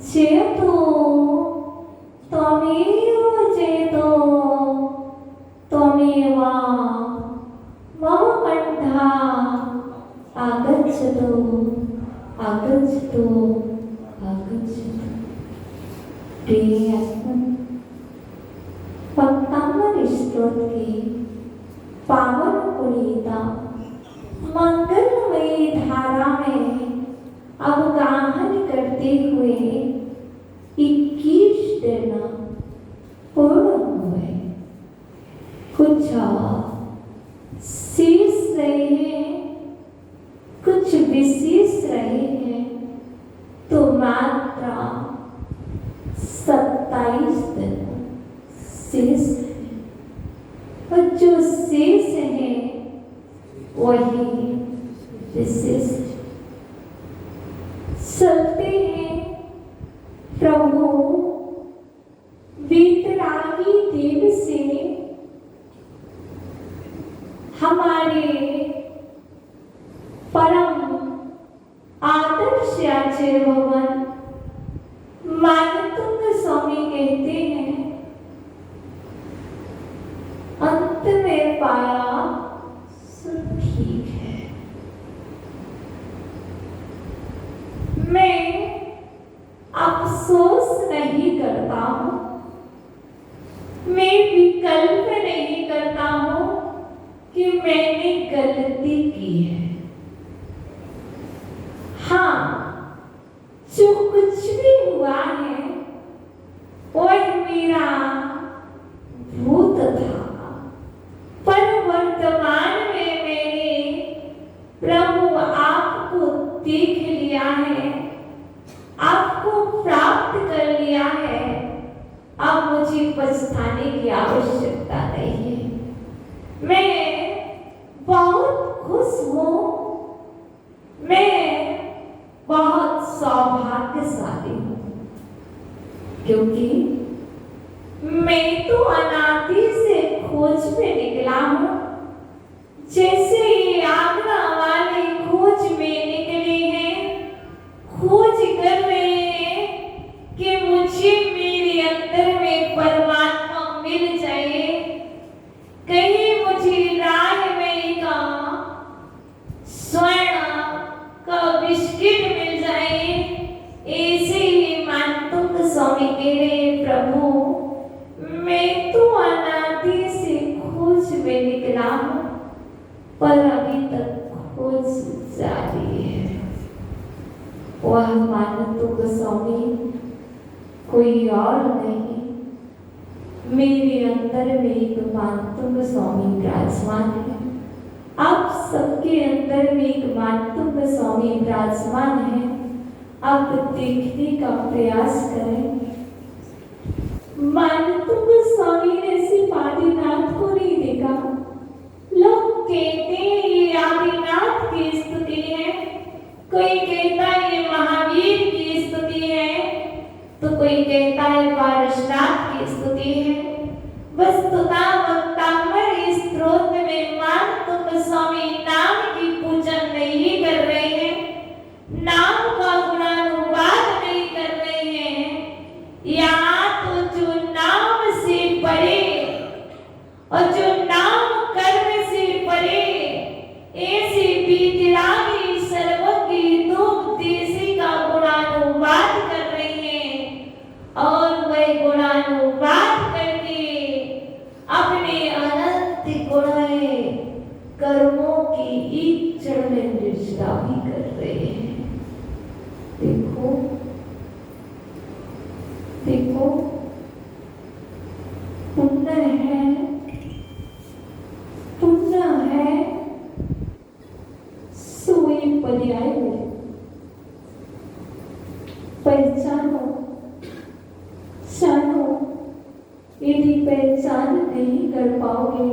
जेतो त्वमेव जेतो त्वमेव मम कंठा आगच्छतु आगच्छतु आगच्छतु। प्रिय पक्तांबर स्तोत्र की पावन पुनीता मंगलमयी धारा में अवगाहन करते हुए 21 दिन पूर्ण हुए। कुछ शेष रहे हैं, कुछ विशेष रहे हैं, तो मात्र 27 दिन शेष है। और जो शेष है वही विशेष। चलते हैं प्रभु वीतरागी देव से हमारे परम आदर्श आचार्य भगवान मानतुंग स्वामी कहते हैं, अंत में पाया सब ठीक है। मैं अफसोस नहीं करता हूं, मैं विकल्प नहीं करता हूं कि मैंने गलती की है। हाँ, जो कुछ भी हुआ है वह मेरा भूत था, पर वर्तमान में मैंने प्रभु आपको देख लिया है, आपको प्राप्त कर लिया है। अब मुझे पछताने की आवश्यकता नहीं है। मैं बहुत खुश हूँ, मैं बहुत सौभाग्यशाली हूँ, क्योंकि मैं तो अनादि से खोज में निकला हूँ। जैसे ये आगरा वाले खोज में निकले हैं, खोज कर रहे हैं कि मुझे मेरे अंदर में परमात्मा मिल जाए, कहीं मुझे राह में का स्वर्ण का बिस्किट मिल जाए। ऐसे ही मानतुंग स्वामी कह रहे, प्रभु मैं तो अनादि से खोज में निकला हूँ, पर अभी तक खोज जारी है। वह मानतुंग स्वामी कोई और नहीं, मेरे अंदर में एक मानतुंग स्वामी विराजमान है। आप सबके अंदर में एक मानतुंग स्वामी विराजमान है। आप देखने का प्रयास करें। मानतुंग स्वामी ने सिर्फ आदिनाथ को नहीं देखा। लोग कहते हैं ये आदिनाथ की स्तुति है, कोई कहता है ये महावीर की स्तुति है, तो कोई कहता है पारसनाथ की स्तुति है। वस्तुतः वक्तांबर इस स्तोत्र में मानतुंग स्वामी नाम की पूजन नहीं कर रहे हैं, नाम का गुणानुवाद नहीं कर रहे हैं। यहाँ तो जो नाम से परे और जो नाम कर्म से परे, ऐसे वीतरागी सर्वज्ञ धूप देसी का गुणानुवाद कर रहे हैं, और वह गुणानुवाद करके अपने अनंत गुणाए कर्मों की इच्छा में निष्ठा भी कर रहे हैं। देखो देखो, पुण्य है, पुण्य है सोई पर्याय में पहचानो, जानो। यदि पहचान नहीं कर पाओगे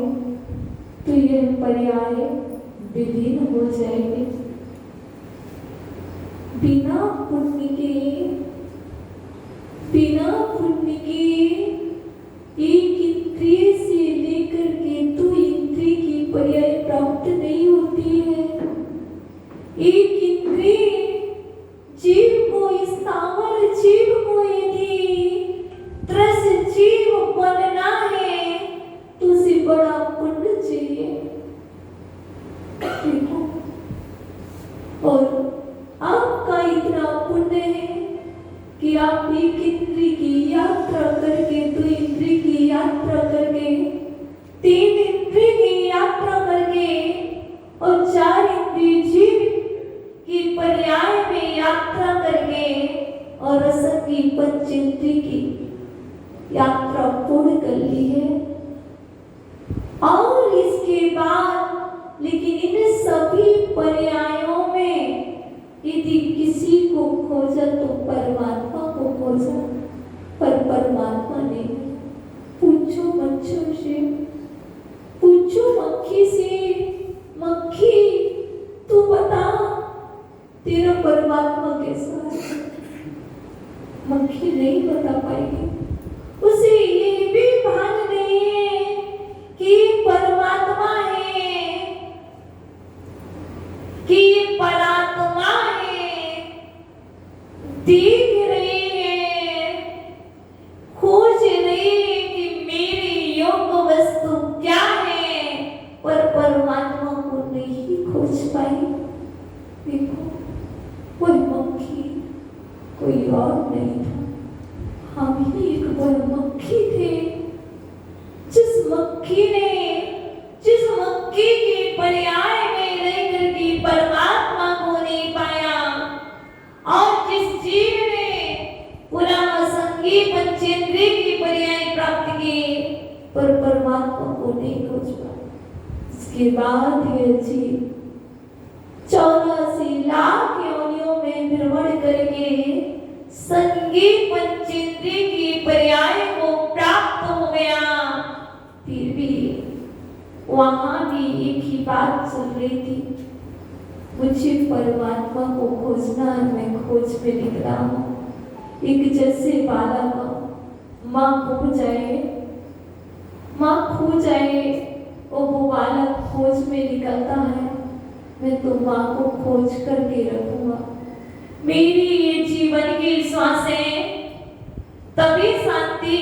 तो यह पर्याय विलीन हो जाएंगे। बिना पुण्य के एक इंद्रिय से लेकर के दो इंद्रिय की पर्याय प्राप्त नहीं होती है। एक इंद्रिय जीव को, स्थावर जीव और आपका इतना पुण्य है कि आप एक इंद्री की यात्रा करके, दो इंद्री की यात्रा करके, तीन इंद्री की यात्रा करके और चार इंद्री जीव की पर्याय में यात्रा करके और रस की पंच इंद्री की यात्रा पूर्ण कर ली है। और इसके बाद लेकिन इन सभी पर्यायों में यदि किसी को खोजा तो परमात्मा को खोजा, पर परमात्मा ने पूछो बच्चों से, पूछो मक्खी से, मक्खी तू बता तेरा परमात्मा कैसा है? मक्खी नहीं बता पाएगी। उसे ये भी भान नहीं है कि परमात्मा है, कि परात्मा है, देख रही है, खोज रही है कि मेरी योग्य वस्तु क्या है, पर परमात्मा को नहीं खोज पाई। देखो कोई मक्खी कोई और नहीं था, हम ही एक मक्खी थे। जिस मक्खी के पर्याय में रह करके परमात्मा को नहीं पाया, और जिस जीव ने पूरा असंगी पंचेंद्रिय की पर्याय प्राप्त की पर परमात्मा को नहीं खोज पाया। इसके बाद है जीव 84 लाख योनियों में भ्रमण करके संगी पंचेंद्रिय की पर्याय को प्राप्त हो गया। फिर भी वहां भी एक ही बात चल रही थी, मुझे परमात्मा को खोजना है, मैं खोज में निकला हूँ। एक जैसे बालक माँ खो जाए और वो बालक खोज में निकलता है, मैं तो माँ को खोज करके रखूंगा। मेरी ये जीवन की श्वासें तभी शांति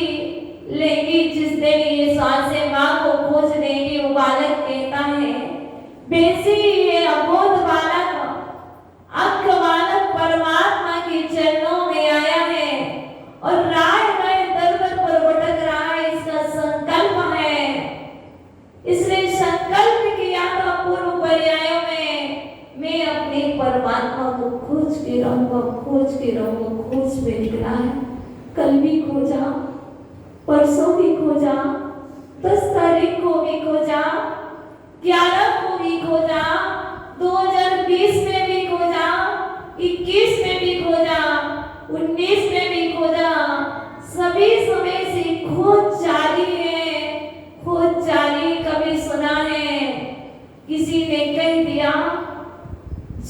लेगी जिस दिन ये श्वासें माँ को खोज देंगी। वो बालक कहता है, वैसे ये अबोध बालक, अक्ष बालक परमात्मा के चरणों में आया है और राह दर दर पर भटक रहा है। इसका संकल्प है, इसने संकल्प किया था पूर्व पर्यायों में मैं अपने परमात्मा को खोज के रहूंगा, खोज में निकला है। कल भी खोजा, परसों भी खोजा, 10 तारीख को भी खोजा, 11 को भी खोजा, 2020 में भी खोजा, 21 में भी खोजा, 19 में भी खोजा। सभी समय से खोज जारी है, खोज जारी। कभी सुना है किसी ने कह दिया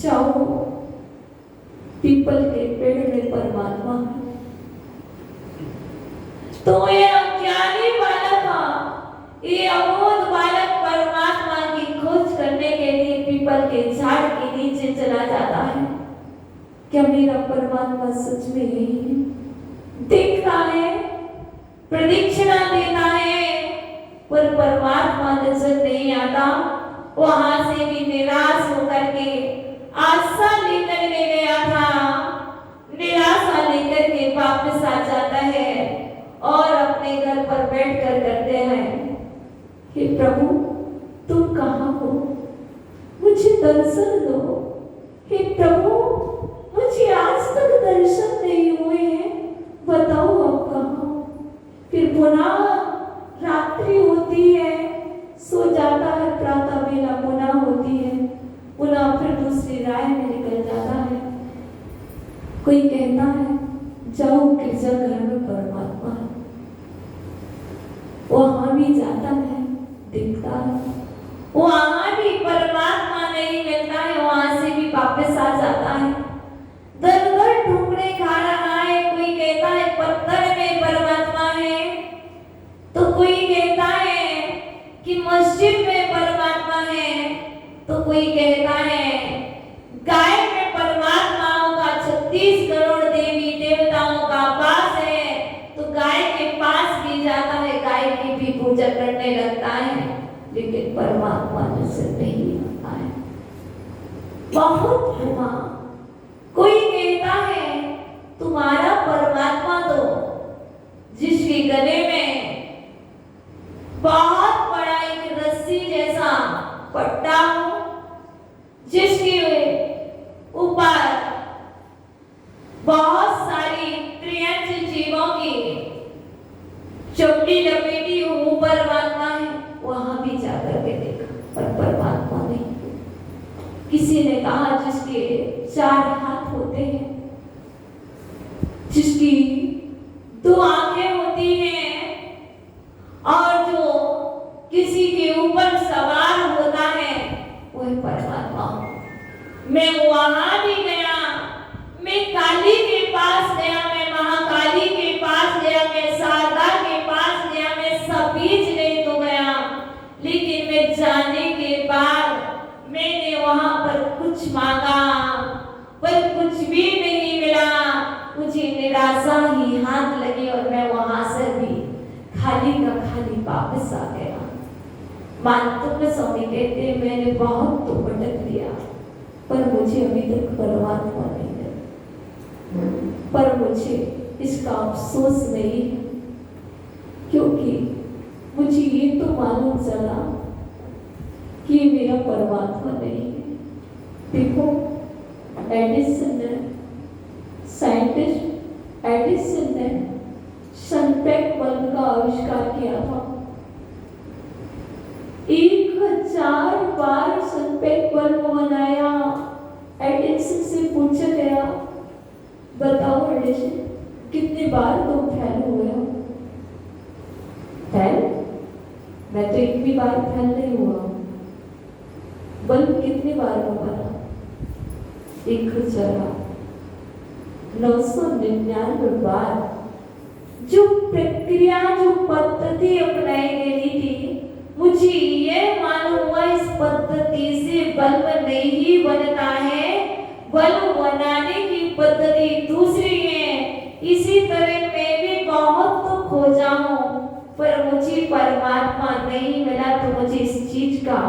जाओ पीपल के पेड़ में परमात्मा है, तो ये अज्ञानी बालक, ये अबोध बालक परमात्मा की खोज करने के लिए पीपल के झाड़ के नीचे चला जाता है। क्या मेरा परमात्मा सच में यही है? देखता है, प्रदक्षिणा देता है, पर परमात्मा नजर नहीं आता। वहां से भी निराश होकर के आशा लेकर के गया था, निराशा लेकर के वापस आ जाता है और अपने घर पर बैठकर करते हैं, हे प्रभु तुम कहाँ हो, मुझे दर्शन दो। हे प्रभु मुझे आज तक दर्शन नहीं हुए हैं, बताओ आप कहाँ हो। फिर पुनः रात्रि होती है, सो जाता है, प्रातः बेला पुनः होती है, पुनः फिर दूसरी राह में निकल जाता है। कोई कहता है जाओ गिरजा घर में परमात्मा है, वहां भी जाता है, देखता है, वहां भी परमात्मा नहीं मिलता है, वहां से भी वापस आ जाता है। दर दर ठुकरे खा रहा है। कोई कहता है पत्थर में परमात्मा है, तो कोई कहता है कि मस्जिद में परमात्मा है, तो कोई कहता है गाय में परमात्मा होगा, 36 करोड़ देवी देवताओं का वास है, तो गाय के पास भी जाता है, गाय की भी पूजा करने लगता है, लेकिन परमात्मा नजर नहीं आता है। बहुत है माँ। कोई कहता है तुम्हारा परमात्मा तो जिसके गले में बहुत बड़ा एक रस्सी जैसा पट्टा हो, जिसके ऊपर बहुत सारी त्रियंच जीवों की चमड़ी लपेटी हो, वो परमात्मा है। वहां भी जाकर के देखा पर परमात्मा नहीं। किसी ने कहा जिसके 4 हाथ होते हैं, जिसकी 2 आंखें होती हैं, और जो किसी के ऊपर सवार होता है, वह परमात्मा। मैं वहां भी गया, मैं काली के पास गया, मैं महाकाली के पास गया, मैं शारदा के पास गया, मैं सबीज नहीं तो गया, लेकिन मैं जाने के बाद मैंने वहां पर कुछ मांगा पर कुछ भी नहीं मिला। मुझे निराशा ही हाथ लगी और मैं वहां से भी खाली का खाली वापस आ गया। मातृ स्वामी कहते मैंने बहुत तो भटक लिया पर मुझे अभी तक परमात्मा नहीं मिला। पर मुझे इसका अफसोस नहीं है, क्योंकि मुझे ये तो मालूम चला कि मेरा परमात्मा नहीं है। देखो एडिसन ने, साइंटिस्ट एडिसन ने सनपेक बल्ब का आविष्कार किया था। 1000 बार सनपेक बल्ब बनाया। एडिसन से पूछा गया बताओ एडिसन कितने बार तुम फेल हुए हो? फेल? मैं तो एक भी बार फेल नहीं हुआ। बल्ब कितनी बार बना? 1999 बार। जो प्रक्रिया, जो पद्धति अपनाई गई थी, मुझे ये मालूम हुआ इस पद्धति से बल्ब नहीं बनता है, बल्ब बनाने की पद्धति दूसरी है। इसी तरह मैं भी बहुत तो खोजा हूं पर मुझे परमात्मा नहीं मिला, तो मुझे इस चीज का,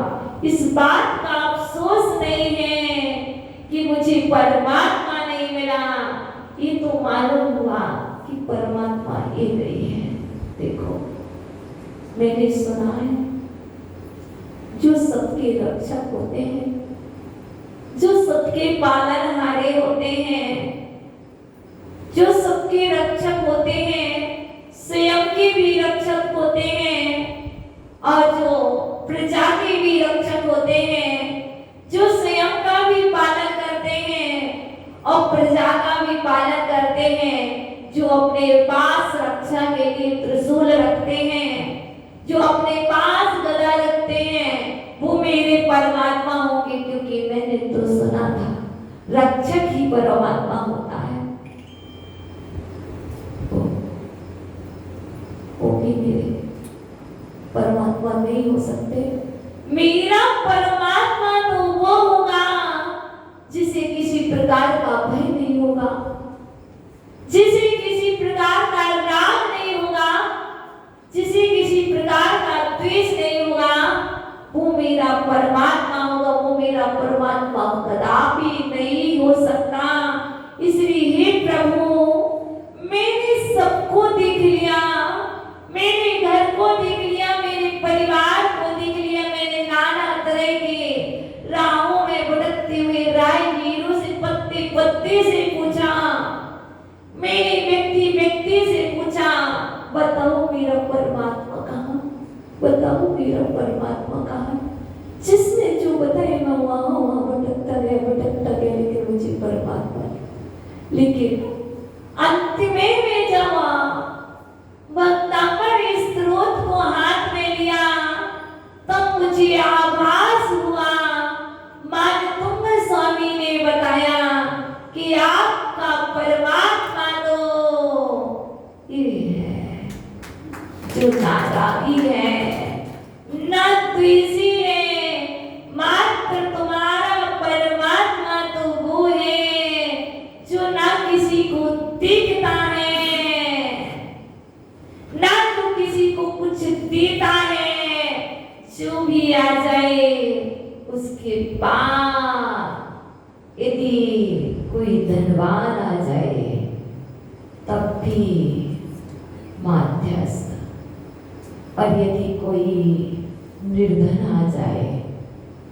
इस बात का अफसोस नहीं है कि मुझे परमात्मा नहीं मिला। ये तो मालूम हुआ कि परमात्मा एक ही है। देखो मैंने सुना है जो सबके रक्षक होते हैं, जो सबके पालनहारे होते हैं, जो सबके रक्षक होते हैं, स्वयं के भी रक्षक होते हैं और जो प्रजा के भी रक्षक होते हैं, जो स्वयं का भी पालन करते हैं और प्रजा का भी पालन करते हैं, जो अपने पास रक्षा के लिए त्रिशूल रखते हैं, जो अपने पास गदा रखते हैं, वो मेरे परमात्मा होंगे। क्योंकि मैंने तो सुना था रक्षक ही परमात्मा होता है। वो भी मेरे परमात्मा नहीं हो सकते। मेरा परमात्मा तो वो होगा जिसे किसी प्रकार का भय नहीं होगा, जिसे किसी प्रकार का राग नहीं होगा, जिसे किसी प्रकार का द्वेष नहीं होगा। वो मेरा परमात्मा होगा। वो मेरा परमात्मा कदापि नहीं हो सकता। इसलिए हे प्रभु, मैंने सबको देख लिया, मैंने घर को देख लिया, मेरे परिवार को देख लिया, मैंने नाना तरह के राहों में भटकते हुए राहगीरों से, पत्ते पत्ते से पूछा, मैंने व्यक्ति व्यक्ति से पूछा, बताओ मेरा परमात्मा कहाँ, बताओ मेरा परमात्मा कहाँ। जिसने जो बताया मैं वहां भटकता गया, लेकिन मुझे परमात्मा नहीं। लेकिन अंत में मैं जब वक्तापर स्त्रोत को हाथ में लिया, तब मुझे आभास हुआ, मानतुंग स्वामी ने बताया कि आपका परमात्मा तो ये है जो नारागी है, न द्वेषी है, मात्र तुम्हारा परमात्मा तो वो है जो ना किसी को दिखता है, ना तो किसी को कुछ देता है। जो भी आ जाए उसके पास कोई धनवान आ जाए तब भी माध्यस्थ, और यदि कोई निर्धन आ जाए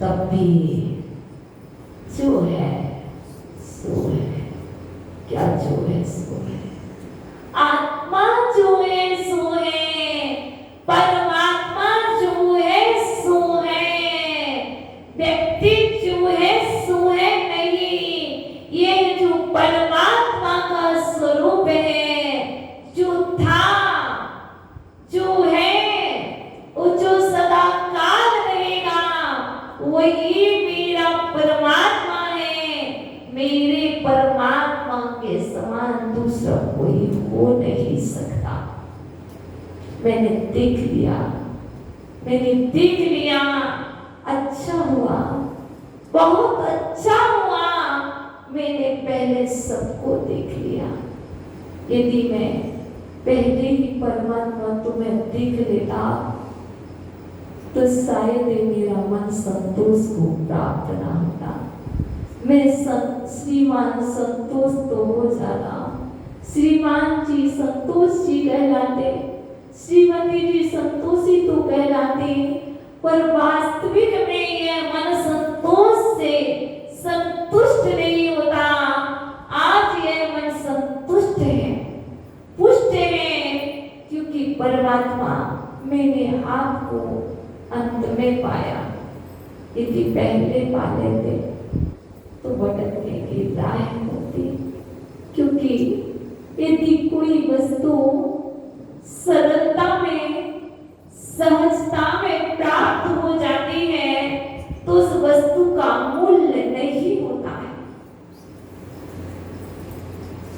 तब भी जो है सो है। क्या जो है सो है? आत्मा जो है सो है, परमात्मा जो है सो है, व्यक्ति जो है सो है नहीं। ये जो परमात्मा का स्वरूप है, जो था, जो है, वो जो सदा काल रहेगा, वही मेरा परमात्मा है। मेरे परमात्मा के समान दूसरा कोई हो नहीं सकता। मैंने देख लिया, मैंने देख लिया, अच्छा हुआ, बहुत अच्छा हुआ। मैंने पहले सबको देख लिया। यदि मैं पहले ही परमात्मा तुम्हें देख लेता तो शायद मेरा मन संतोष को प्राप्त ना होता। मैं श्रीमान संतोष तो हो जाता। श्रीमान जी संतोष जी कहलाते, श्रीमती जी संतोषी तो कहलाते, पर वास्तविक में यह मन संतोष से संतुष्ट नहीं होता। आज यह मन संतुष्ट है, पुष्ट है, क्योंकि परमात्मा मैंने आपको अंत में पाया। यदि पहले पा लेते तो भटकने की राह होती। क्योंकि यदि कोई वस्तु सरलता में, सहजता में प्राप्त हो जाती है तो उस वस्तु का मूल्य नहीं होता है।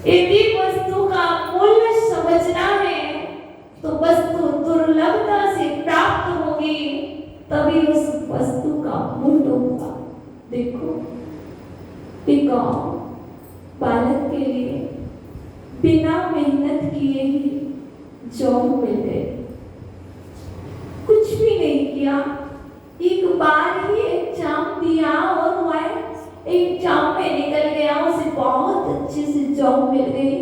यदि वस्तु का मूल्य समझना है तो वस्तु दुर्लभता से प्राप्त होगी, तभी उस वस्तु का मूल्य होगा। देखो, एक बालक के लिए बिना मेहनत किए ही जॉब मिल गई। कुछ भी नहीं किया, एक बार ही एग्जाम दिया और वह एग्जाम में निकल गया, उसे बहुत अच्छे से जॉब मिल गई।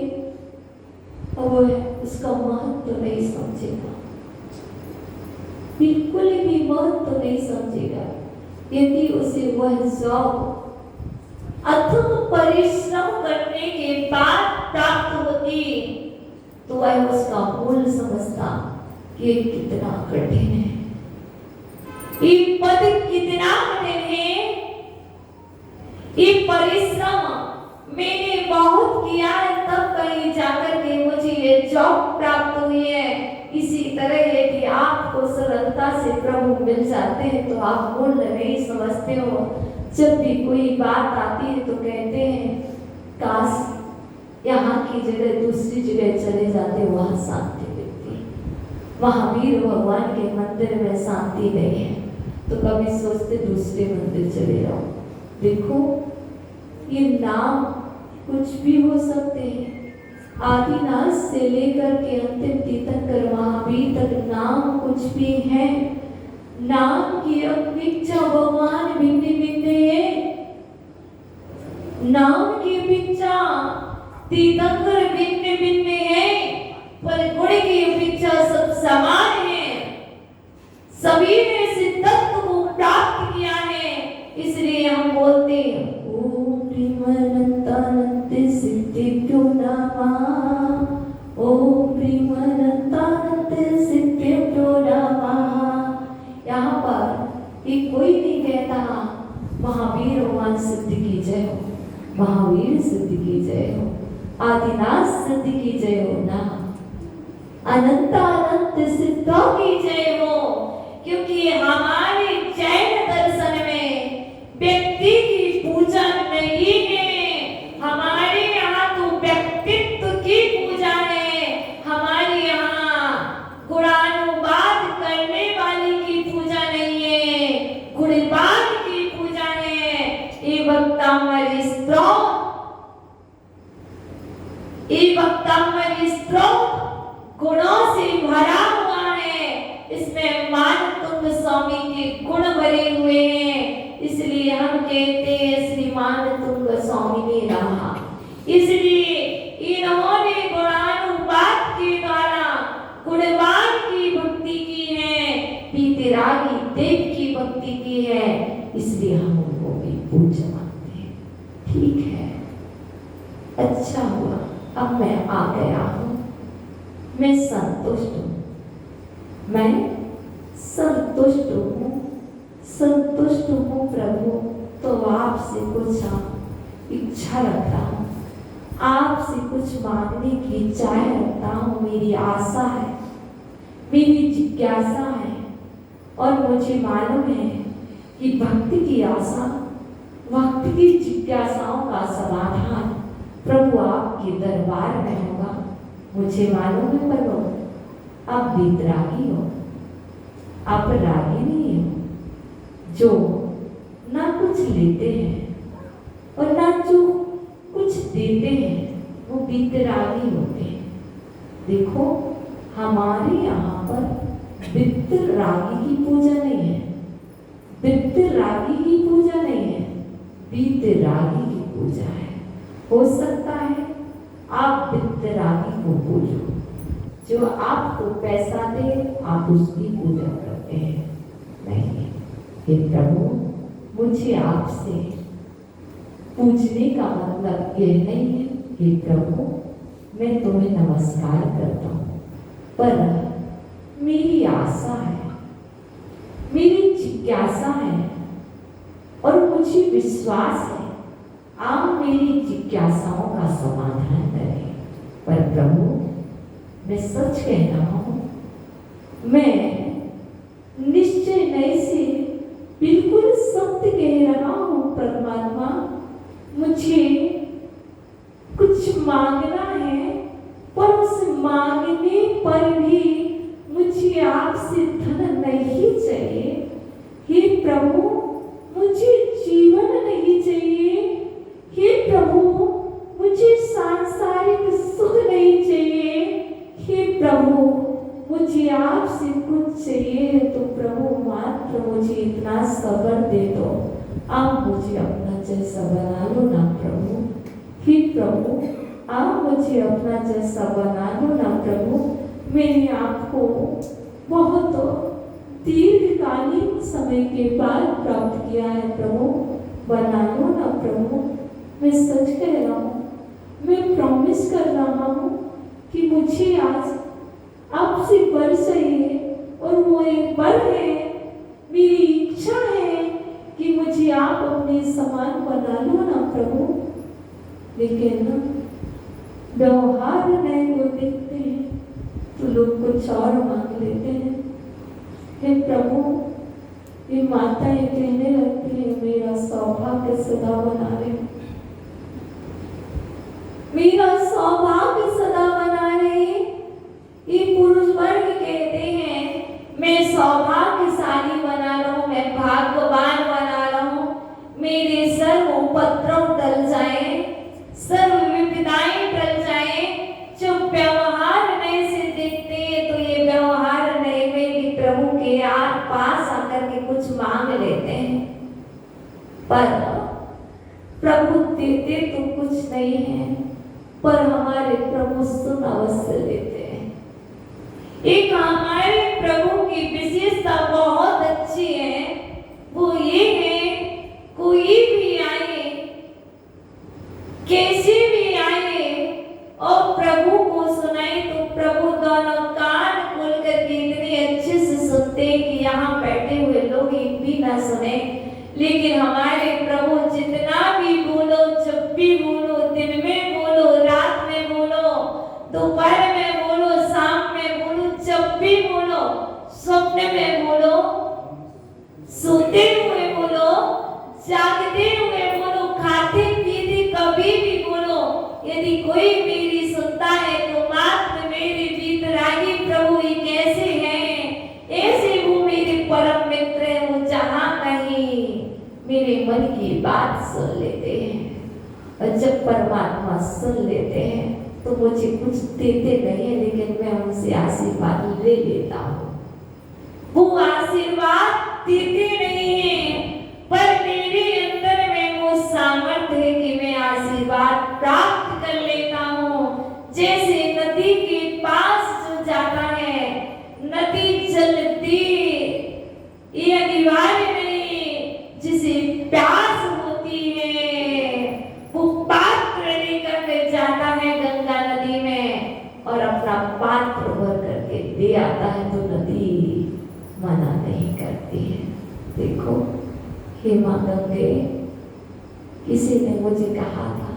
और वह उसका महत्व तो नहीं समझेगा, बिल्कुल भी महत्व तो नहीं समझेगा। यदि उसे वह जॉब अथक परिश्रम करने के बाद प्राप्त होती तो वह उसका मूल्य समझता कि ये कितना कठिन है, ये पद कितना कठिन है, ये परिश्रम मैंने बहुत किया है, तब कहीं जाकर के मुझे ये जॉब प्राप्त हुई है। इसी तरह यदि आपको सरलता से प्रभु मिल जाते हैं तो आप मूल्य नहीं समझते हो। जब भी कोई बात आती है तो कहते हैं काश यहाँ की जगह दूसरी जगह चले जाते, वहां शांति मिलती। महावीर भगवान के मंदिर में शांति नहीं है तो कभी सोचते दूसरे मंदिर चले जाओ। देखो, ये नाम कुछ भी हो सकते हैं। आदिनाथ से लेकर के अंतिम तीर्थंकर महावीर तक नाम कुछ भी है। नाम की अपेक्षा भगवान भिन्न भिन्न है। नाम की अपेक्षा तीर्थंकर भिन्न भिन्न है, पर गुण की अपेक्षा सब समान है। सभी ने सिद्धत्व को प्राप्त किया है, इसलिए हम बोलते हैं ओम प्रेमानंदानंद सिद्धिभ्यो नमः, ओम प्रेमानंदानंद सिद्धिभ्यो नमः। यहाँ पर ये कोई नहीं कहता महावीर भगवान सिद्ध की जय हो, महावीर सिद्ध की जय हो, आदिनाथ सिद्ध की जय हो ना, अनंत अनंत सिद्धों की जय हो। क्योंकि हमारे जैन दर्शन में व्यक्ति की पूजा नहीं है, हमारे यहाँ तो व्यक्तित्व की पूजा है। हमारे यहाँ गुणानुवाद करने वाले की पूजा नहीं है, गुणवान की पूजा है। ये भक्तामर स्तोत्र गुणों से भरा हुआ है। इसमें मान तुंग स्वामी के गुण भरे हुए हैं। इसलिए हम कहते हैं श्रीमान तुंग स्वामी रहा। इसलिए इन्होंने गुणानुपात के द्वारा गुणवान की भक्ति की है, पीतिरागी देव की भक्ति की है, इसलिए हम उनको भी पूज्य मानते हैं। ठीक है, अच्छा हुआ, अब मैं आ गया हूँ, मैं संतुष्ट हूँ, मैं संतुष्ट हूँ, संतुष्ट हूँ प्रभु। तो आपसे कुछ इच्छा रखता हूँ, आपसे कुछ मांगने की इच्छाएं रखता हूँ। मेरी आशा है, मेरी जिज्ञासा है, और मुझे मालूम है कि भक्ति की आशा, भक्ति की जिज्ञासाओं का समाधान प्रभु आपके दरबार में होगा। मुझे मालूम है प्रभु, आप वितरागी हो, आप रागी नहीं हो, जो ना कुछ लेते हैं और ना जो कुछ देते हैं, वो वितरागी होते हैं। देखो, हमारे यहाँ पर वितरागी की पूजा नहीं है, वितरागी की पूजा नहीं है, वितरागी की पूजा है। हो सकता है आप वितरागी को पूजो, जो आपको पैसा दे आप उसकी पूजा करते हैं। नहीं, हे प्रभु, मुझे आपसे पूजने का मतलब यह नहीं है कि प्रभु मैं तुम्हें नमस्कार करता हूँ, पर मेरी आशा है, मेरी जिज्ञासा है, और मुझे विश्वास है आप मेरी जिज्ञासाओं का समाधान करें। पर प्रभु, मैं सच कह रहा हूँ, मैं निश्चय नहीं से बिल्कुल सत्य कह रहा हूँ परमात्मा, मुझे कुछ मांगना है, पर उस मांगने पर भी मुझे आपसे धन नहीं चाहिए। हे प्रभु, मुझे जीवन नहीं चाहिए। हे प्रभु, मुझे सांसारिक सुख नहीं चाहिए। हे प्रभु, मुझे आपसे कुछ चाहिए तो प्रभु मात्र मुझे इतना सब्र दे दो, आप मुझे अपना जैसा बना लो ना प्रभु। हे प्रभु, आप मुझे अपना जैसा बना लो ना प्रभु। मैंने आपको बहुत दीर्घकालीन समय के बाद प्राप्त किया है प्रभु, बना लो ना प्रभु। मैं सच कह रहा हूँ, मैं प्रॉमिस कर रहा हूँ कि मुझे आज आपसे वर चाहिए, और वो एक वर है, मेरी इच्छा है कि मुझे आप अपने समान बना लो ना प्रभु। लेकिन व्यवहार नहीं को देखते हैं तो लोग कुछ और मांग लेते हैं। हे प्रभु, ये माता ये कहने लगती है मेरा सौभाग्य सदा बना रहे, मेरा सौभाग्य सदा बना रहे। ये पुरुष वर्ग कहते हैं मैं सौभाग्यशाली बना रहूं, मैं भाग्यवान बना रहूं, मेरे सर्व उपद्रव टल जाए, सर्व विपदाएं टल जाए। जो व्यवहार नए से देखते हैं तो ये व्यवहार नए में भी प्रभु के पास आकर के कुछ मांग लेते हैं, पर प्रभु देते तो कुछ नहीं है, पर हमारे प्रभु सुन अवश्य लेते हैं। एक हमारे प्रभु की विशेषता बहुत अच्छी है, वो ये है कोई भी आए, कैसे भी आए और प्रभु को सुनाए तो प्रभु दोनों कान खोल कर इतने अच्छे से सुनते हैं कि यहाँ बैठे हुए लोग एक भी ना सुने। लेकिन हमारे प्रभु जितना भी बोलो, जब भी बोलो, दिन में बोलो, रात में बोलो, दोपहर में बोलो, शाम में बोलो, जब भी बोलो, स्वप्न में बोलो, सोते हुए बोलो, जागते हुए बोलो, खाते पीते कभी भी बोलो, यदि कोई मेरी सुनता है तो मात्र मेरे वीतरागी प्रभु ही कैसे हैं, ऐसे वो मेरे परम मित्र हैं। वो जहाँ कहीं मेरे मन की बात सुन लेते हैं, और जब परमात्मा सुन लेते हैं तो मुझे कुछ देते नहीं है, लेकिन मैं उनसे आशीर्वाद ले लेता हूँ। वो आशीर्वाद देते नहीं है, पर प्राप्त कर लेता हूँ। जैसे नदी के पास जो जाता है, नदी चलती, ये अनिवार्य नहीं, जिसे प्यास होती है वो पात्र लेकर जाता है गंगा नदी में और अपना पात्र भर करके दे आता है, तो नदी मना नहीं करती है। देखो हे मां गंगे, किसी ने मुझे कहा था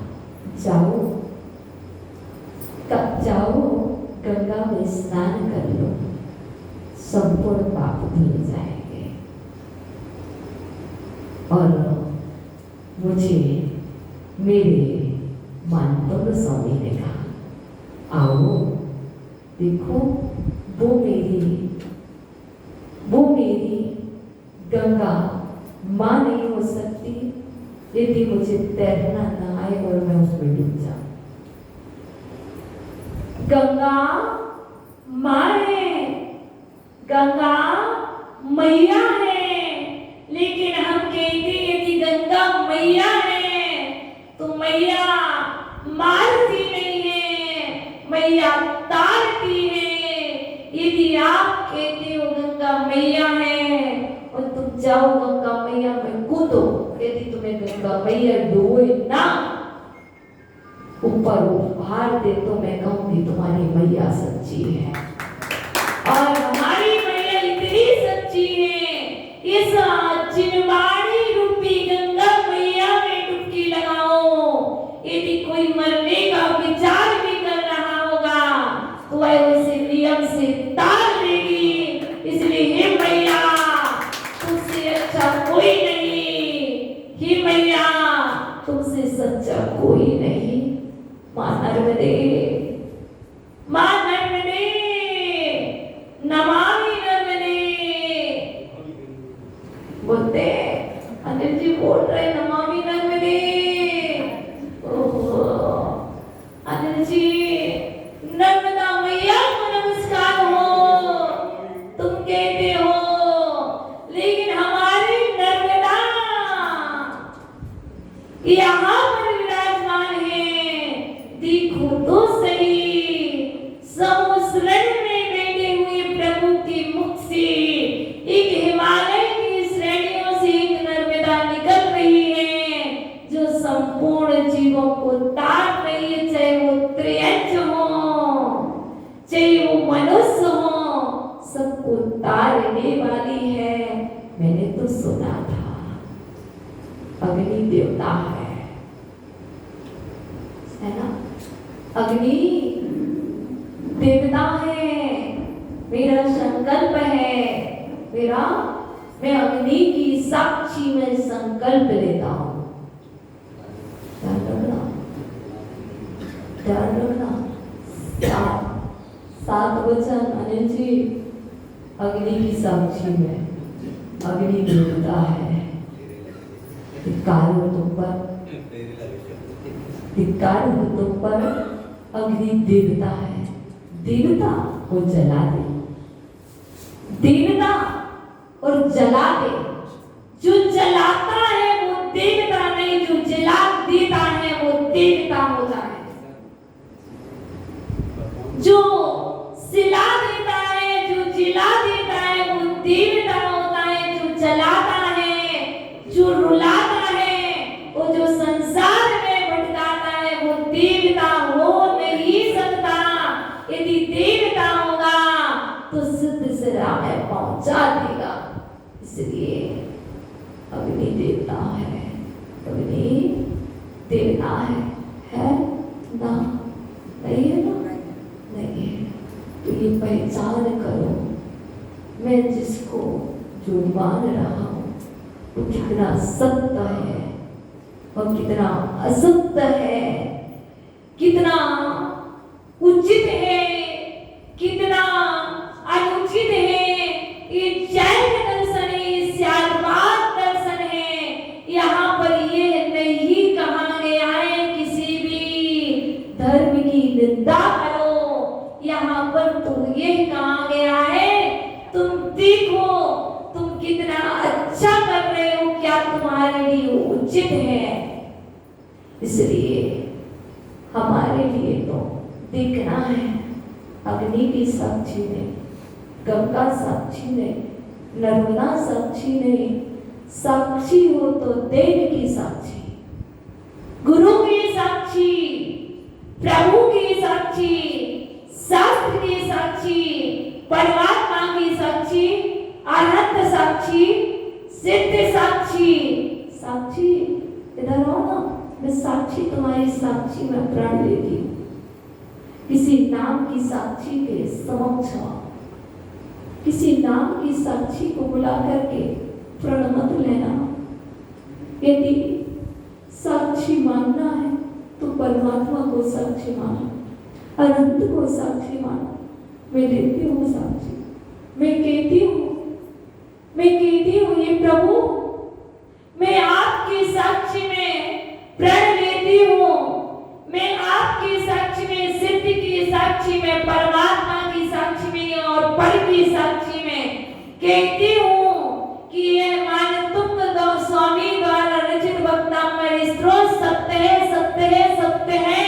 जाओ, कब जाओ गंगा में स्नान कर लो, संपूर्ण पाप धुल जाएंगे। और मुझे मेरे मानव स्वामी ने कहा आओ देखो, वो मेरी गंगा मां नहीं हो सकती यदि मुझे तैरना ना आए और मैं उसमें डूब जाऊं। गंगा मां है, गंगा मैया है, लेकिन हम कहते हैं यदि गंगा मैया है तो मैया मारती नहीं है, मैया तारती है। यदि आप कहते हो गंगा मैया है और तुम जाओ गंगा मैया में कूदो, यदि तुम्हें गंगा मैया डोए ना ऊपर उभार दे तो मैं कहूंगी तुम्हारी मैया सच्ची है। और हमारी मैया इतनी सच्ची है, इस चिनवाड़ी रूपी गंगा मैया में डुबकी लगाओ। यदि कोई मरने का विचार भी कर रहा होगा तो वह उसे नियम से तार लेगी। इसलिए हे मैया, तुमसे अच्छा कोई नहीं, हे मैया तुमसे सच्चा कोई नहीं। मां नर्मदे, मां नर्मदे, नमामि नर्मदे। बोलते अनिल जी बोल रहे नमामि नर्मदे। अनिल जी नर्मदा मैया को नमस्कार हो, तुम कहते हो, लेकिन हमारी नर्मदा यहाँ पर विराजमान है। देखो तो सही, समुद्र में बैठे हुए प्रभु के मुख से एक हिमालय की श्रेणियों से एक नर्मदा निकल रही है, जो संपूर्ण जीवों को तार रही है, चाहे वो त्रियंच हो, चाहे वो मनुष्य हो, सबको तारने वाली है। मैंने तो सुना था अग्नि देवता है ना, अग्नि देवता है। मेरा संकल्प है, मैं अग्नि की साक्षी में संकल्प लेता हूं। ध्यान रखना, सात वचन अनिल जी, अग्नि की साक्षी में अग्नि देवता है। धिक्कार हो तुम पर अग्नि देवता है। देवता को जला दे, देवता और जला दे। जो जलाता है वो देवता नहीं, जो जला देता है वो देवता होता है। जो सिला देता है, जो जिला देता है वो देवता होता है। जो जलाता है, जो रुलाता है, वो जो संसार में भटकाता है वो देवता हो नहीं सकता। यदि देवता होगा तो सिद्ध सिरा में पहुंचा देगा। इसलिए अग्नि देवता है, अग्नि देवता है ना? नहीं है ना? नहीं है तो ये पहचान करो, मैं जिसको जो मान रहा हूं वो कितना सत्य है और कितना असत्य है, कितना उचित है, कितना अनुचित है। ये जैन दर्शन है, श्यालवाद दर्शन है। यहाँ पर ये नहीं कहा गया है किसी भी धर्म की निंदा करो। यहाँ पर तो ये कहा गया है तुम देखो तुम कितना अच्छा कर रहे हो, क्या तुम्हारे लिए उचित है। इसलिए हमारे लिए तो देखना है, अग्नि की साक्षी नहीं, गंगा साक्षी नहीं, नर्मदा साक्षी नहीं, साक्षी हो तो देव की साक्षी, गुरु की साक्षी, प्रभु की साक्षी, शास्त्र की साक्षी, परमात्मा की साक्षी, अनंत साक्षी, सिद्ध साक्षी। साक्षी इधर आओ ना, मैं साक्षी, तुम्हारी साक्षी में प्रण लेती हूँ। किसी नाम की साक्षी के समक्ष, किसी नाम की साक्षी को बुला करके प्रण मत लेना। यदि साक्षी मानना है तो परमात्मा को साक्षी मानो, अनंत को साक्षी मानो। मैं लेती हूँ साक्षी, मैं कहती हूँ ये प्रभु, मैं आपकी साक्षी में प्रण लेती हूँ, मैं आपकी साक्षी में, सिद्ध की साक्षी में, परमात्मा की साक्षी में और पर की साक्षी में कहती हूँ कि ये मान तुम स्वामी द्वारा रचित वक्तामृत स्त्रोत सत्य है, सत्य है, सत्य है।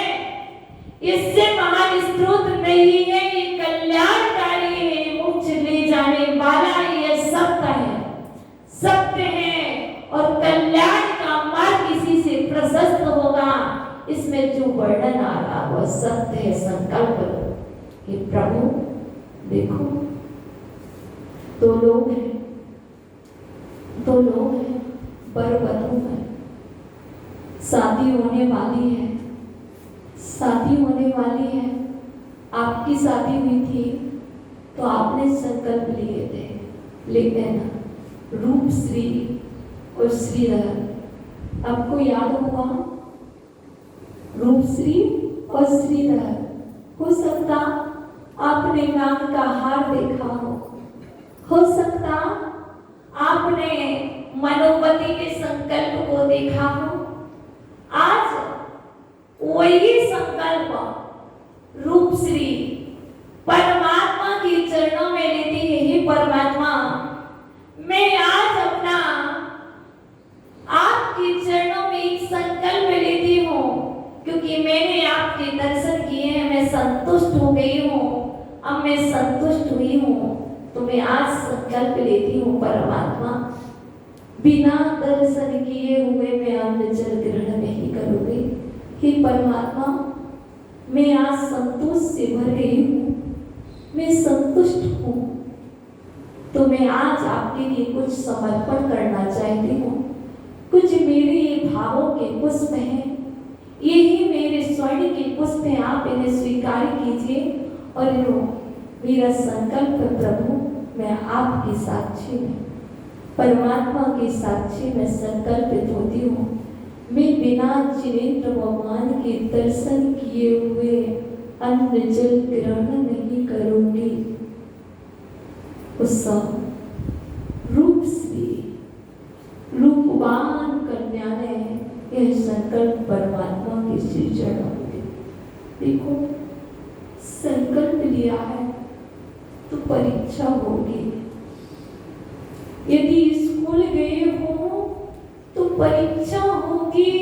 इससे महान स्त्रोत नहीं है, ये कल्याणकारी है, मोक्ष ले जाने वाला ये सत्य है, सत्य है। और कल्याण का मार्ग इसी से प्रशस्त होगा। इसमें जो वर्णन आ रहा वह सत्य है। संकल्प लो कि प्रभु देखो, दो लोग हैं, वर वधू है, शादी होने वाली है, आपकी शादी हुई थी तो आपने संकल्प लिए थे, लेते ना, रूप श्री और श्रीधर। आपको याद होगा, रूप श्री और श्रीधर। हो सकता आपने नाग का हार देखा हो सकता आपने मनोवती के संकल्प को देखा हो। आज वही संकल्प रूप श्री परमात्मा के चरणों में लेती है। हे परमात्मा, मैं आज अपना आपके चरणों में एक संकल्प लेती हूँ, क्योंकि मैंने आपके दर्शन किए हैं, मैं संतुष्ट हो गई हूँ। अब मैं संतुष्ट हुई हूँ तो मैं आज संकल्प लेती हूँ परमात्मा, बिना दर्शन किए हुए मैं अन्न जल ग्रहण नहीं करूँगी। हे परमात्मा, मैं आज संतोष से भर गई हूँ, मैं संतुष्ट हूँ, तो मैं आज आपके लिए कुछ समर्पण करना चाहती हूँ। कुछ मेरे ये भावों के पुष्प हैं, यही मेरे स्वर्ण के पुष्प हैं, आप इन्हें स्वीकार कीजिए। और मेरा संकल्प प्रभु, मैं आपकी साक्षी में, परमात्मा की साक्षी में संकल्पित होती हूँ। मैं बिना जिनेंद्र भगवान के दर्शन किए हुए अन्न जल ग्रहण नहीं करूंगी। उस रूप श्री रूपवान कन्या ने यह संकल्प परमात्मा के श्री चरणों में, देखो संकल्प लिया है तो परीक्षा होगी। यदि स्कूल गए हो तो परीक्षा होगी,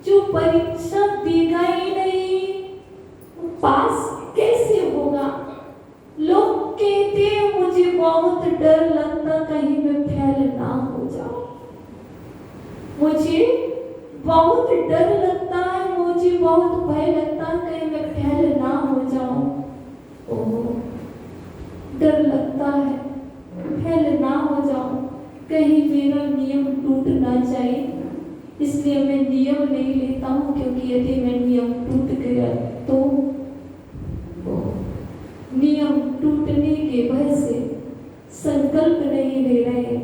जो परीक्षा देगा ही नहीं पास कैसे होगा। लोग कहते हैं मुझे बहुत डर लगता कहीं मैं फेल ना हो जाऊं, मुझे बहुत डर लगता है, मुझे बहुत भय लगता है कहीं मैं फेल ना हो जाऊं। ओह, डर लगता है फेल ना हो जाऊं, कहीं मेरा नियम टूट ना जाए, इसलिए मैं नियम नहीं लेता हूं, क्योंकि यदि मैं नियम टूट गया तो नियम टूटने के भय से संकल्प नहीं ले रहे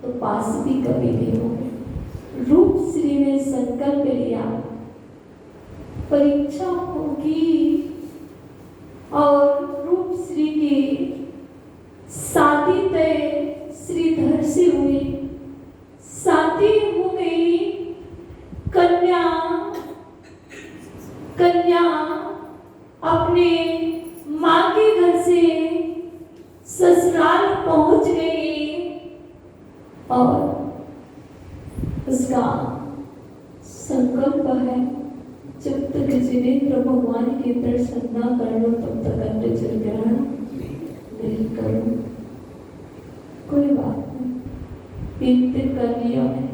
तो पास भी कभी नहीं होंगे। रूप श्री ने संकल्प लिया, परीक्षा होगी, और रूप श्री की शादी तय श्रीधर से हुई, शादी हो गई। कन्या अपने माँ के घर से ससुराल पहुंच गई और उसका संकल्प है, जब तक जिनेंद्र भगवान के दर्शन ना कर लो तब तक अन्न जल ग्रहण नहीं करो। कोई बात नहीं, 3 दिन का नियम है,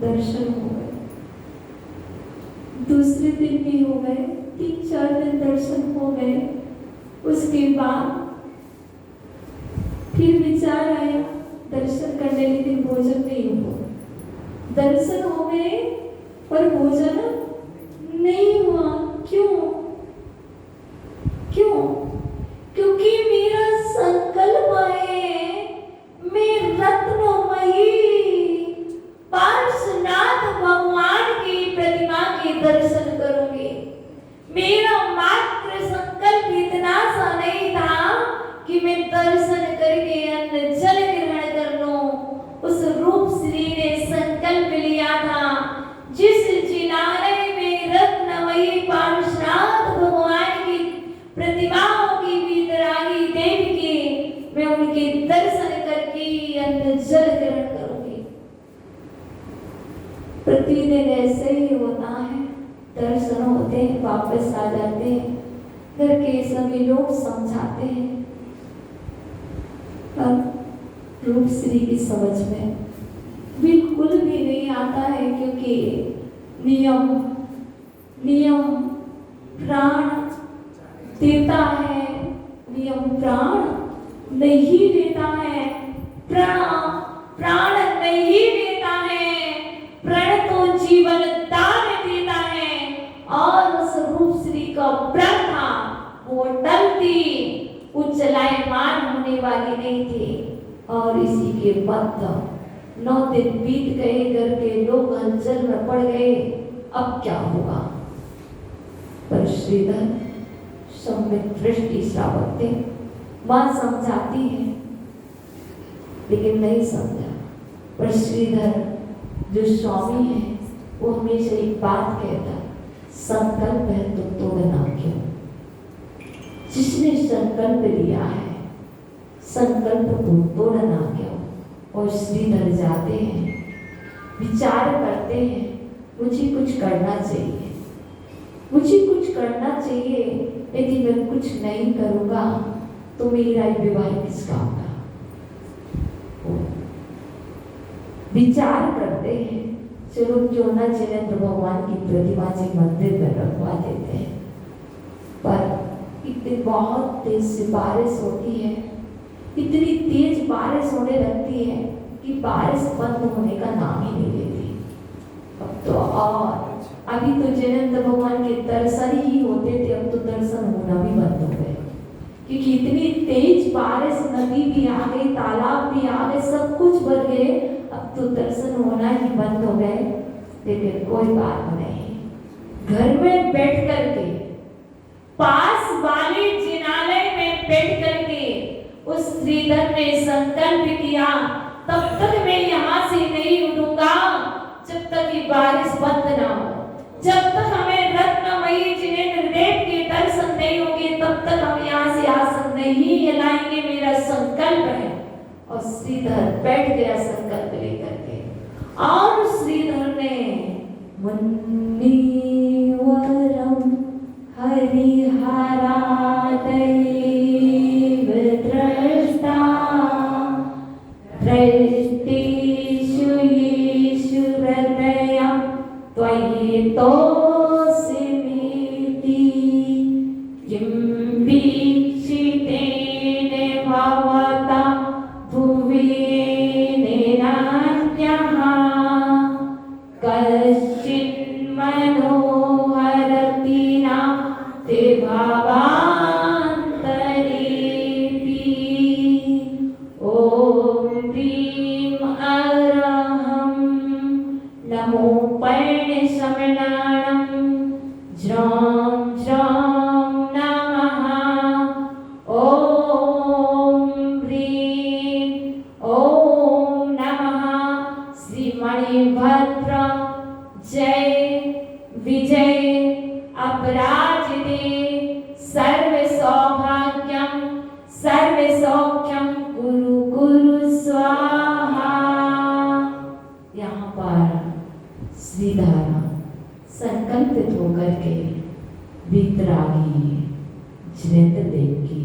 दर्शन हो गए, दूसरे दिन भी हो गए, 3-4 दिन दर्शन हो गए। उसके बाद फिर विचार आया दर्शन करने लेकिन भोजन नहीं हुआ। दर्शन हो गए पर भोजन नहीं हुआ। क्यों? क्योंकि मेरा संकल्प है मैं रत्नमयी पार्श्वनाथ भगवान की प्रतिमा के दर्शन करूंगी। मेरा मात्र संकल्प इतना सा नहीं था कि मैं दर्शन करके अन्न जल ग्रहण कर लूं। उस रूप श्री ने संकल्प लिया था जिस जिनालय में रत्नमयी पार्श्वनाथ भगवान की प्रतिमाओं की वितरागी देवी की मैं उनके दर्शन करके अन्न जल ग्रहण करूंगी। प्रतिदिन ऐसे ही होता है, दर्शन होते हैं, वापस आ जाते हैं, घर के सभी लोग समझाते हैं, पर रूप श्री की समझ में बिल्कुल भी नहीं आता है। क्योंकि नियम प्राण देता है, नियम प्राण नहीं देता है, प्राण नहीं देता है, प्रण तो जीवन दान देता है। और उस रूप श्री का प्रण था वो टलती उच्चलायमान होने वाली नहीं थी। और इसी के बाद 9 दिन बीत गए, घर के लोग हलचल में पड़ गए, अब क्या होगा। पर श्रीधर सम्यक दृष्टि श्रावक थे, मां समझाती है लेकिन नहीं समझा। पर श्रीधर जो स्वामी है वो हमेशा एक बात कहता, संकल्प है तो तोड़ना क्यों। जिसने संकल्प लिया है संकल्प को तोड़ना क्यों। और श्रीधर जाते हैं, विचार करते हैं, मुझे कुछ करना चाहिए, मुझे कुछ करना चाहिए। यदि मैं कुछ नहीं करूंगा तो मेरा विवाह किस काम का। विचार करते हैं, चलो क्यों ना जिनेंद्र भगवान की प्रतिमा जी मंदिर में रखवा देते हैं। पर इतनी बहुत तेज से बारिश होती है, इतनी तेज बारिश होने लगती है कि बारिश बंद होने का नाम ही नहीं लेती। अब तो और अभी तो जिनेंद्र भगवान के दर्शन ही होते थे, अब तो दर्शन होना भी बंद हो गए। क्योंकि इतनी तेज बारिश, नदी भी आ गई, तालाब भी आ गए, सब कुछ भर गए, अब तो दर्शन होना ही बंद हो गए। लेकिन कोई बात नहीं, घर में बैठ करके, पास वाले जिनालय में बैठ करके उस श्रीधर ने संकल्प किया, तब तक मैं यहाँ से नहीं उठूंगा जब तक ये बारिश बंद ना हो, जब तक हमें रत्नमयी जिनेंद्र देव के दर्शन नहीं होंगे तब तक हम यहाँ से आसन नहीं हिलाएंगे, मेरा संकल्प है। और श्रीधर बैठ गया संकल्प लेकर के। और श्रीधर ने मुन्नीवरम हरिहरा दैव दृष्टा दृष्टिषु येषु हृदयं त्वयि तोऽस्मीति किं वीक्षितेन भवता भुवि निराज्ञः कश्चिन्मनोहरति न ते भावान्तरेऽपि। ॐ ह्रीं अरहं नमो पर्णशमनाणं ज्रां ज्रां नमः। ॐ ह्रीं ॐ नमः श्रीमणिभद्र जय विजय अपराजिते सर्व वीतरागी जिनेंद्र देव की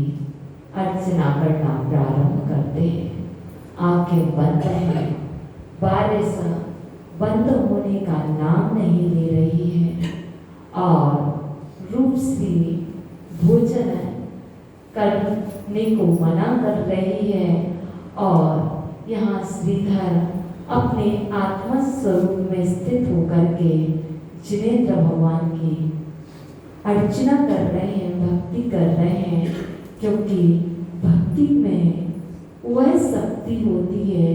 अर्चना करना प्रारंभ करते हैं। आंखें बंद हैं, बारिश बंद होने का नाम नहीं ले रही है और रूप श्री भोजन करने को मना कर रही है और यहाँ श्रीधर अपने आत्मा स्वरूप में स्थित होकर के जिनेंद्र भगवान की अर्चना कर रहे हैं, भक्ति कर रहे हैं, क्योंकि भक्ति में वह शक्ति होती है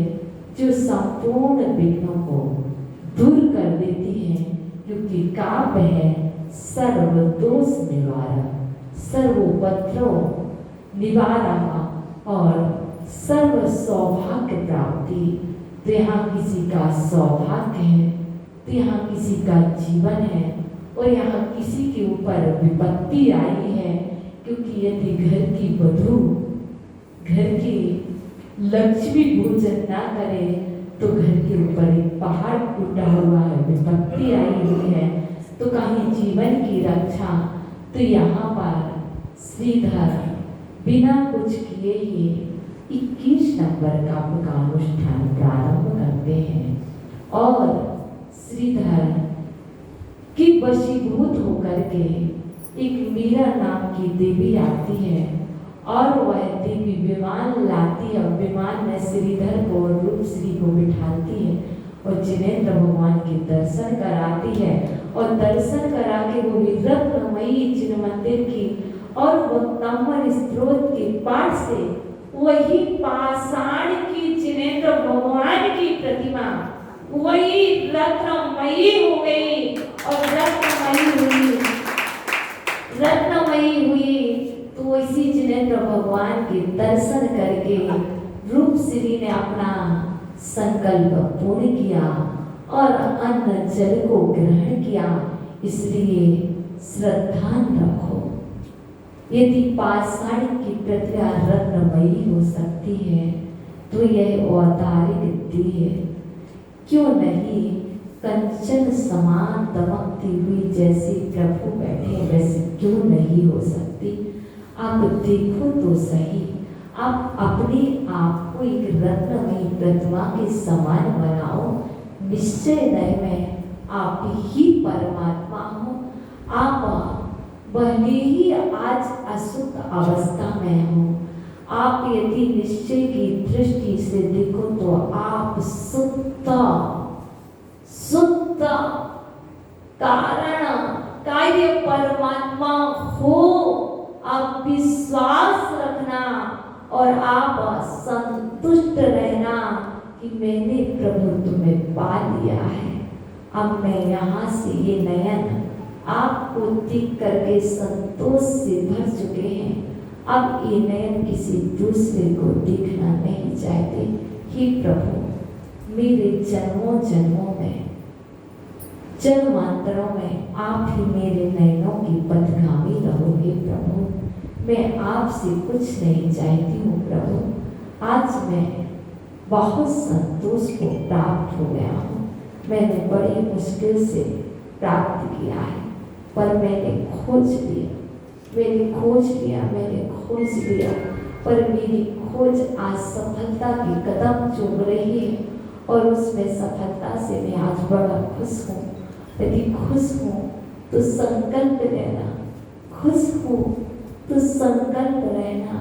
जो संपूर्ण विघ्नों को दूर कर देती है, क्योंकि काव्य है सर्व दोष निवारक, सर्वोपद्रव निवारक और सर्व सौभाग्य प्राप्ति। तो यहाँ किसी का सौभाग्य है, तो यहाँ किसी का जीवन है और यहाँ किसी के ऊपर विपत्ति आई है, क्योंकि यदि घर की वधू घर की लक्ष्मी भोजन ना करे तो घर के ऊपर एक पहाड़ टूटा हुआ है, विपत्ति आई हुई है, तो कहीं जीवन की रक्षा। तो यहाँ पर श्रीधर बिना कुछ किए ही 21 नंबर काव्य का अनुष्ठान प्रारंभ करते हैं और श्रीधर की वशीभूत होकर के एक मीरा नाम की देवी आती है और वह देवी विमान लाती है और विमान में श्रीधर को और रूप श्री को बिठाती है और जिनेंद्र भगवान के दर्शन कराती है और दर्शन करा के वो रत्नमयी चिन्ह मंदिर की और वक्तांबर स्त्रोत के पाठ से वही पाषाण की जिनेंद्र भगवान की प्रतिमा वही रत्नमयी हो गई और रत्नमयी हुई। तो इसी जिनेंद्र भगवान के दर्शन करके रूप श्री ने अपना संकल्प पूर्ण किया और अन्न जल को ग्रहण किया। इसलिए श्रद्धान रखो, यदि पाषाण की प्रतिमा रत्नमयी हो सकती है तो यह औदारिक दी है, क्यों नहीं कंचन समान दमकती हुई जैसे प्रभु बैठे वैसे क्यों नहीं हो सकती। आप देखो तो सही, आप अपने आप को एक रत्नमयी प्रतिमा के समान बनाओ। निश्चय नय में आप ही परमात्मा हो। आप भले ही आज अशुद्ध अवस्था में हो, आप यदि निश्चय की दृष्टि से देखो तो आप शुद्ध कारण कार्य परमात्मा हो। आप विश्वास रखना और आप संतुष्ट रहना कि मैंने प्रभु तुम्हें पा लिया है। अब मैं यहाँ से ये नयन आपको देख करके संतोष से भर चुके हैं। अब ये नयन किसी दूसरे को देखना नहीं चाहते। हे प्रभु, मेरे जन्मों जन्मों में जन्मांतरों में आप ही मेरे नयनों की पथगामी रहोगे प्रभु। मैं आपसे कुछ नहीं चाहती हूँ प्रभु। आज मैं बहुत संतोष को प्राप्त हो गया हूँ। मैंने बड़ी मुश्किल से प्राप्त किया है, पर मैंने खोज लिया, पर मेरी खोज आज सफलता की कदम चूम रही है और उसमें सफलता से मैं आज बड़ा खुश हूँ। यदि खुश हूँ तो संकल्प लेना, खुश हूँ तो संकल्प रहना।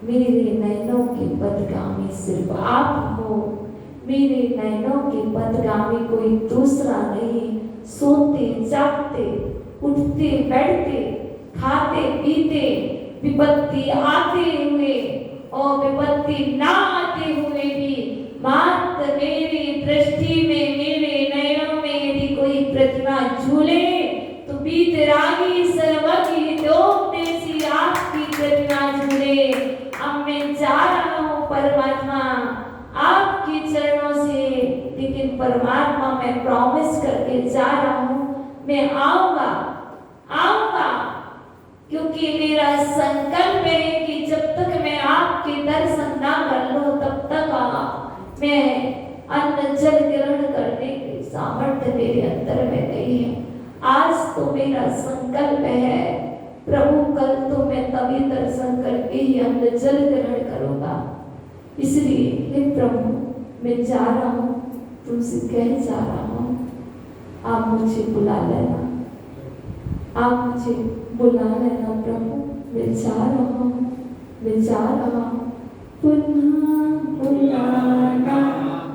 मेरे नयनों के पथगामी सिर्फ आप हो। मेरे नयनों के पथगामी कोई दूसरा नहीं। सोते जागते, उठते बैठते, खाते पीते, विपत्ति आते हुए और विपत्ति ना आते हुए भी मात्र मेरी दृष्टि में, मेरे नयनों में यदि कोई प्रतिमा झूले तो वीतरागी सर्वज्ञ देसी आपकी प्रतिमा झूले। अब मैं जा रहा हूँ परमात्मा आपके चरणों से, लेकिन परमात्मा मैं प्रॉमिस करके जा रहा हूँ मैं आऊंगा, क्योंकि मेरा संकल्प है कि जब तक मैं आपके दर्शन ना कर लूं तब तक मैं अन्न जल ग्रहण करने की सामर्थ्य मेरे अंदर में नहीं है। आज तो मेरा संकल्प है के दर्शन करके ही अन्न जल ग्रहण करूंगा। इसलिए हे प्रभु, मैं जा रहा हूँ, तुमसे कह जा रहा हूँ, आप मुझे बुला लेना, आप मुझे बुला लेना प्रभु। मैं जा रहा हूँ, मैं जा रहा हूँ। पुनः बुलाना,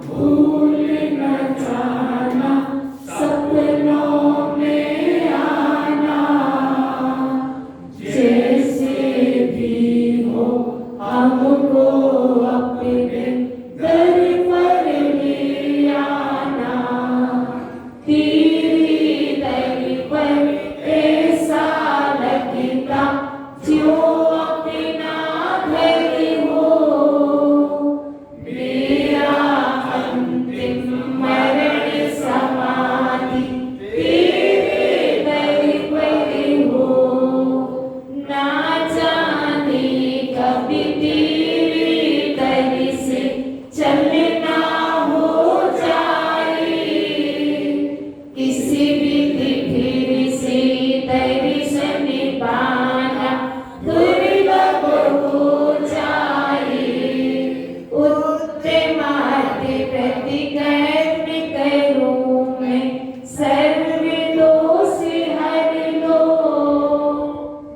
भूल न जाना, सपनों में आना, जैसे भी हो हमको अपने दर पर ले आना। तेरी दर पर ऐसा लगता जो अपना घर हो, मेरा अंतिम मरण समाधि तेरे दर पर हो। ना जाने कभी तेरी दर से चलना हो जाए, किसी भी फिर से दर्शन पाना दुर्लभ हो जाए। उत्तमार्थ प्रति कर्म करूं मैं, सर्व दोष हर लो,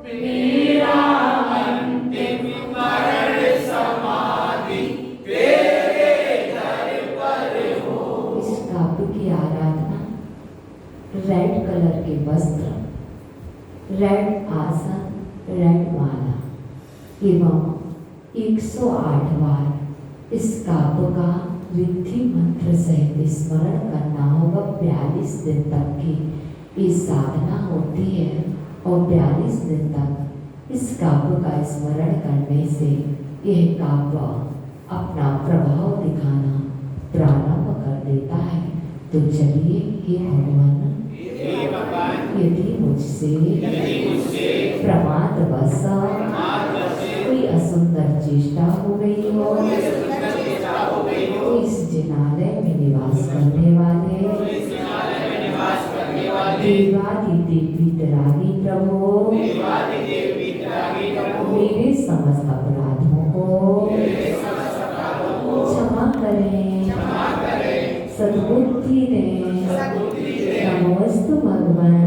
मेरा अंतिम मरण समाधि तेरे दर पर हो। इस काव्य की आराधना रेड कलर के वस्त्र, रेड आसन, रेड माला एवं 108 बार इस काव्य का रिद्धि मंत्र सहित स्मरण करना होगा। 42 दिन तक की ये साधना होती है और 42 दिन तक इस काव्य का स्मरण करने से यह काव्य अपना प्रभाव दिखाना प्रारंभ कर देता है। तो चलिए हे भगवान, यदि मुझसे प्रमादवश कोई असुंदर चेष्टा हो गई हो, तो इस जिनालय में निवास करने वाले देवादिदेव वितरागी प्रभु, मेरे समस्त अपराधों को क्षमा करें, सद्बुद्धि दें। नमोस्तु भगवान